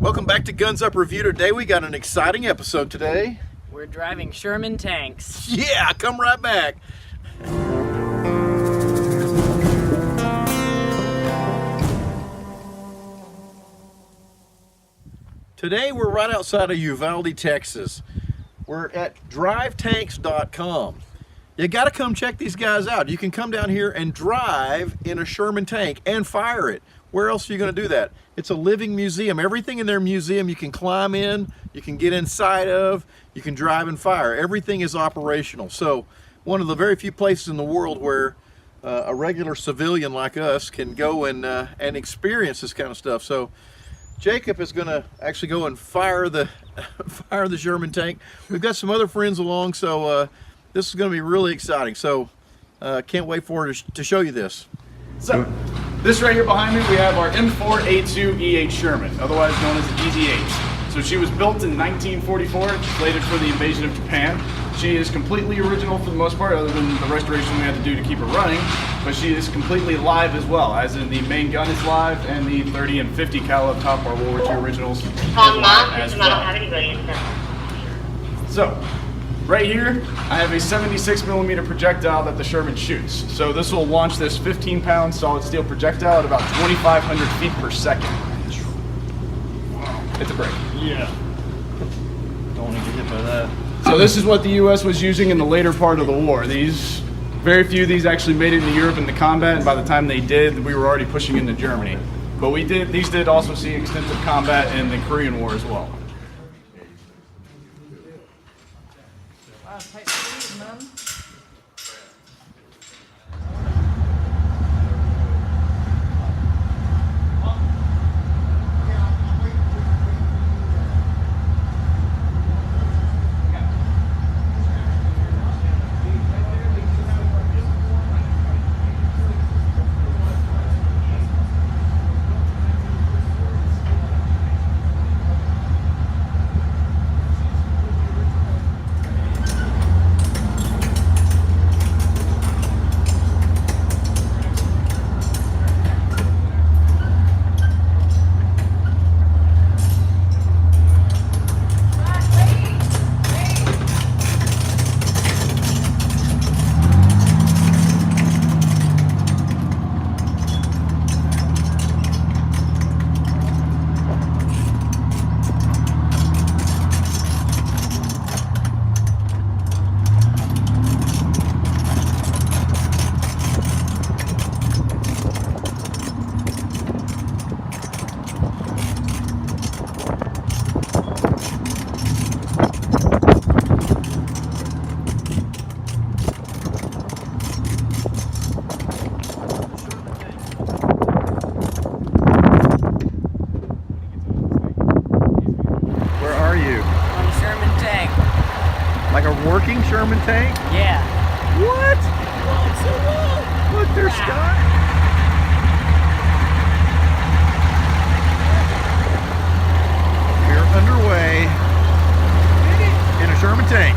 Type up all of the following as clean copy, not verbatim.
Welcome back to Guns Up Review. Today we got an exciting episode today. We're driving Sherman tanks. Yeah, come right back. Today we're right outside of Uvalde, Texas. We're at drivetanks.com. You got to come check these guys out. You can come down here and drive in a Sherman tank and fire it. Where else are you going to do that? It's a living museum. Everything in their museum you can climb in, you can get inside of, you can drive and fire. Everything is operational. So one of the very few places in the world where a regular civilian like us can go and experience this kind of stuff. So Jacob is going to actually go and fire the Sherman tank. We've got some other friends along, so this is going to be really exciting. So can't wait for it to show you this. So this right here behind me, we have our M4 A2 Sherman, otherwise known as the Easy 8. So she was built in 1944, slated for the invasion of Japan. She is completely original for the most part, other than the restoration we had to do to keep her running, but she is completely live as well, as in the main gun is live and the 30 and 50 caliber top are World War II originals as well. So, right here, I have a 76mm projectile that the Sherman shoots. So this will launch this 15-pound solid steel projectile at about 2,500 feet per second. It's a break. Yeah. Don't want to get hit by that. So this is what the U.S. was using in the later part of the war. Very few of these actually made it into Europe into combat, and by the time they did, we were already pushing into Germany. But these did also see extensive combat in the Korean War as well. Like a working Sherman tank? Yeah. What? Oh, it's so low. Look, there's Scott. We're underway in a Sherman tank.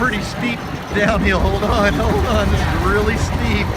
pretty steep downhill. Hold on, this is really steep.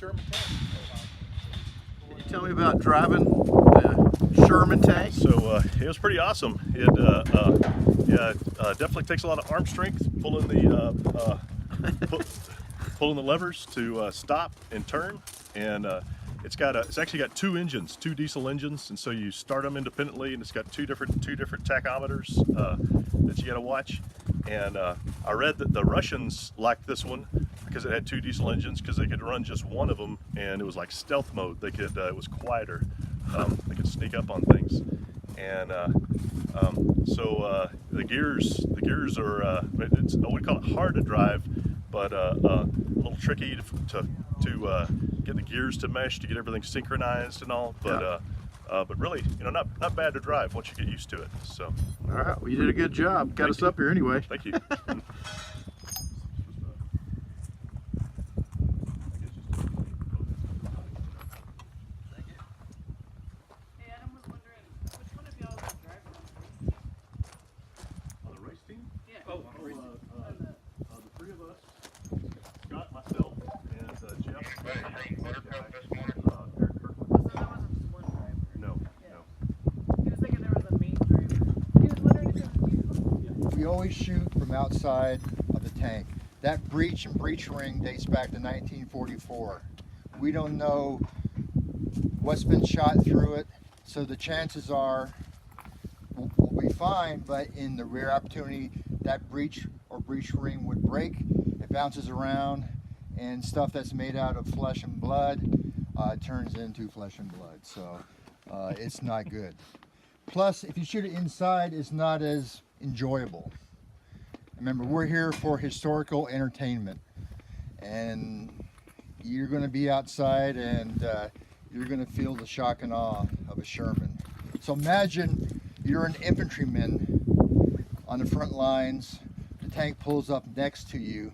Sherman Tank. Can you tell me about driving the Sherman Tank? So it was pretty awesome. It definitely takes a lot of arm strength pulling the levers to stop and turn, and it's actually got two engines, two diesel engines, and so you start them independently, and it's got two different tachometers that you got to watch. And I read that the Russians liked this one because it had two diesel engines because they could run just one of them, and it was like stealth mode. They could it was quieter. They could sneak up on things, and the gears are we call it hard to drive, but a little tricky to get the gears to mesh to get everything synchronized and all. But yeah. But really, not bad to drive once you get used to it. So. All right, well, you did a good job. Got us up here anyway. Thank you. Hey, Adam was wondering, which one of y'all was driving on the race team? On the race team? No, no. He was thinking there was a main driver. He was wondering if it was you. We always shoot from outside of the tank. That breach and breach ring dates back to 1944. We don't know what's been shot through it, so the chances are we'll be fine, but in the rare opportunity that breach or breach ring would break, it bounces around, and stuff that's made out of flesh and blood turns into flesh and blood, so it's not good. Plus, if you shoot it inside, it's not as enjoyable. Remember, we're here for historical entertainment, and you're going to be outside and you're going to feel the shock and awe of a Sherman. So imagine you're an infantryman on the front lines, the tank pulls up next to you.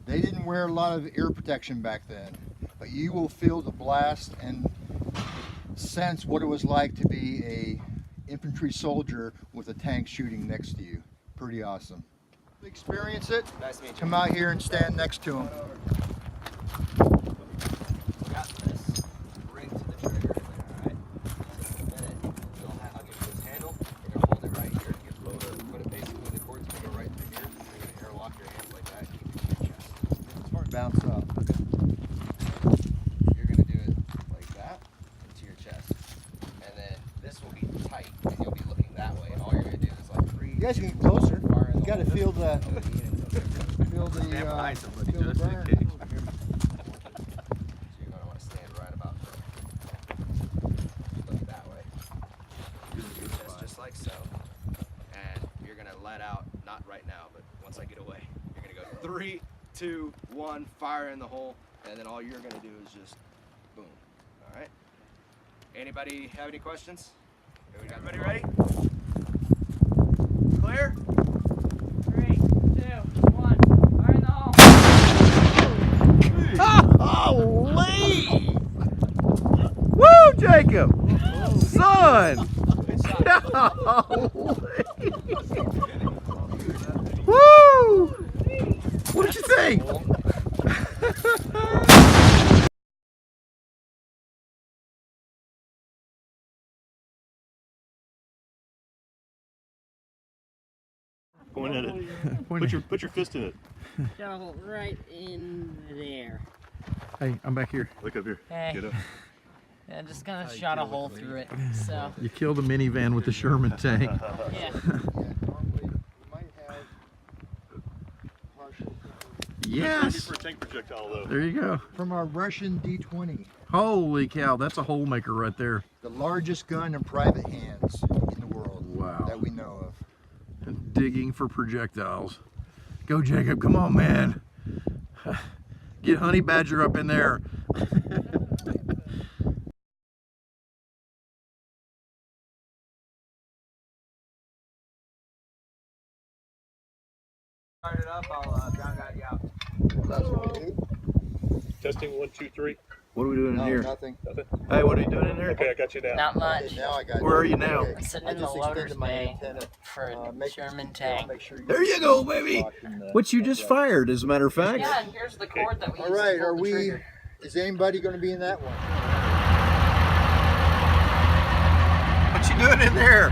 They didn't wear a lot of ear protection back then, but you will feel the blast and sense what it was like to be a infantry soldier with a tank shooting next to you. Pretty awesome. Experience it. Nice to meet you. Come out here and stand next to him. Got this ring to the trigger in there, alright? So in a minute, I'll give you this handle, you're going to hold it right here. You put it basically, the cord's going to go right through here. You're going to airlock your hands like that, keep it in your chest. Bounce up. You're going to do it like that, into your chest. And then this will be tight, and you'll be looking that way, and all you're going to do is like breathe. You guys can get closer. Fire in You the got to hole. feel the feel the So you're going to want to stand right about there. Look that way. Just like so. And you're going to let out, not right now, but once I get away, you're going to go 3, 2, 1, fire in the hole, and then all you're going to do is just boom. All right? Anybody have any questions? Everybody ready? Clear? 3, 2, 1. Fire in the hole. Holy! Woo, Jacob! Son! Woo! What did you think? Point at it. Put your fist in it. Go right in there. Hey, I'm back here. Look up here. Hey. Get up. Yeah, just kind of shot a hole through it. So, You killed a minivan with the Sherman tank. yeah. Normally, we might have partial Yes! For a tank projectile though. There you go. from our Russian D20, Holy cow, that's a hole maker right there. the largest gun in private hands in the world Wow. that we know of. Digging for projectiles. Go, Jacob, come on, man. Get Honey Badger up in there. Fire it up, I'll ground guide you out. That's what we do. Testing 1, 2, 3. What are we doing No, in here? nothing. Hey, what are you doing in here? Okay, I got you now. Not Okay, much. now I got Where it. are you now? Okay. I'm sitting I in the just loader's extended my bay antenna. for a Make- Sherman tank. Make sure There you go, baby. Which you just fired, as a matter of fact. Yeah, and here's the cord that we All use right, to pull are the we? trigger. Is anybody going to be in that one? What you doing in there?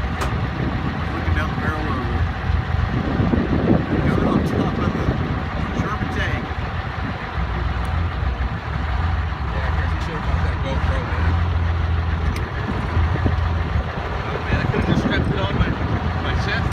Looking down the barrel of the gun on top of the Sherman tank. Yeah, Chris, you should have bought that GoPro, man. Oh man, I could have just strapped it on my chest.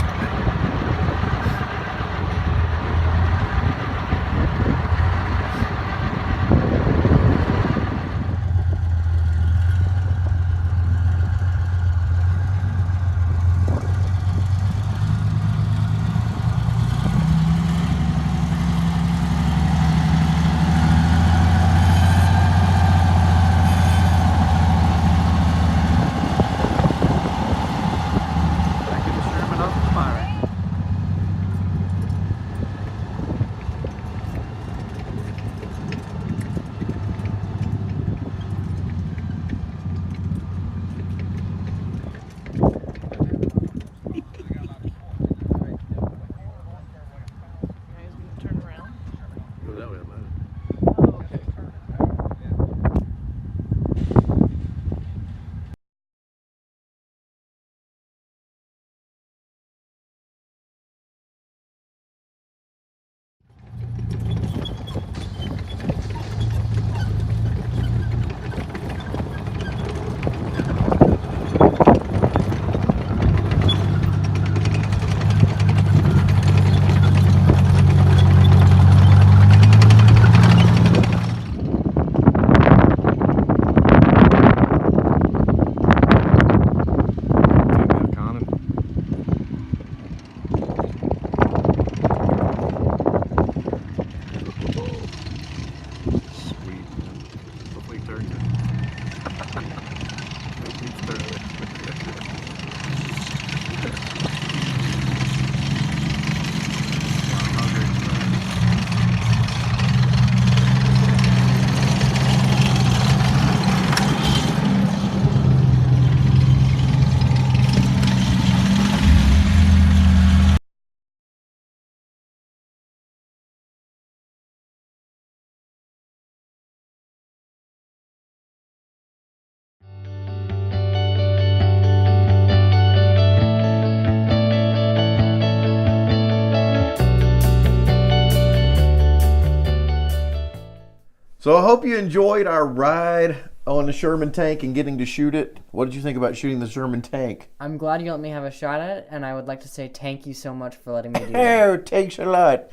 So I hope you enjoyed our ride on the Sherman tank and getting to shoot it. What did you think about shooting the Sherman tank? I'm glad you let me have a shot at it, and I would like to say thank you so much for letting me do that. Oh, thanks a lot.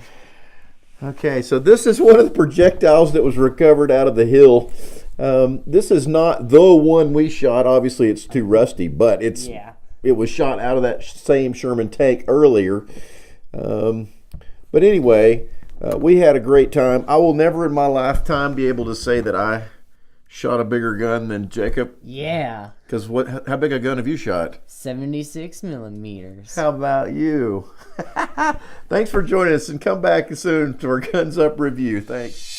Okay, so this is one of the projectiles that was recovered out of the hill. This is not the one we shot. Obviously, it's too rusty, but it was shot out of that same Sherman tank earlier. But anyway, we had a great time. I will never in my lifetime be able to say that I shot a bigger gun than Jacob. Yeah. Because how big a gun have you shot? 76 millimeters. How about you? Thanks for joining us, and come back soon to our Guns Up review. Thanks.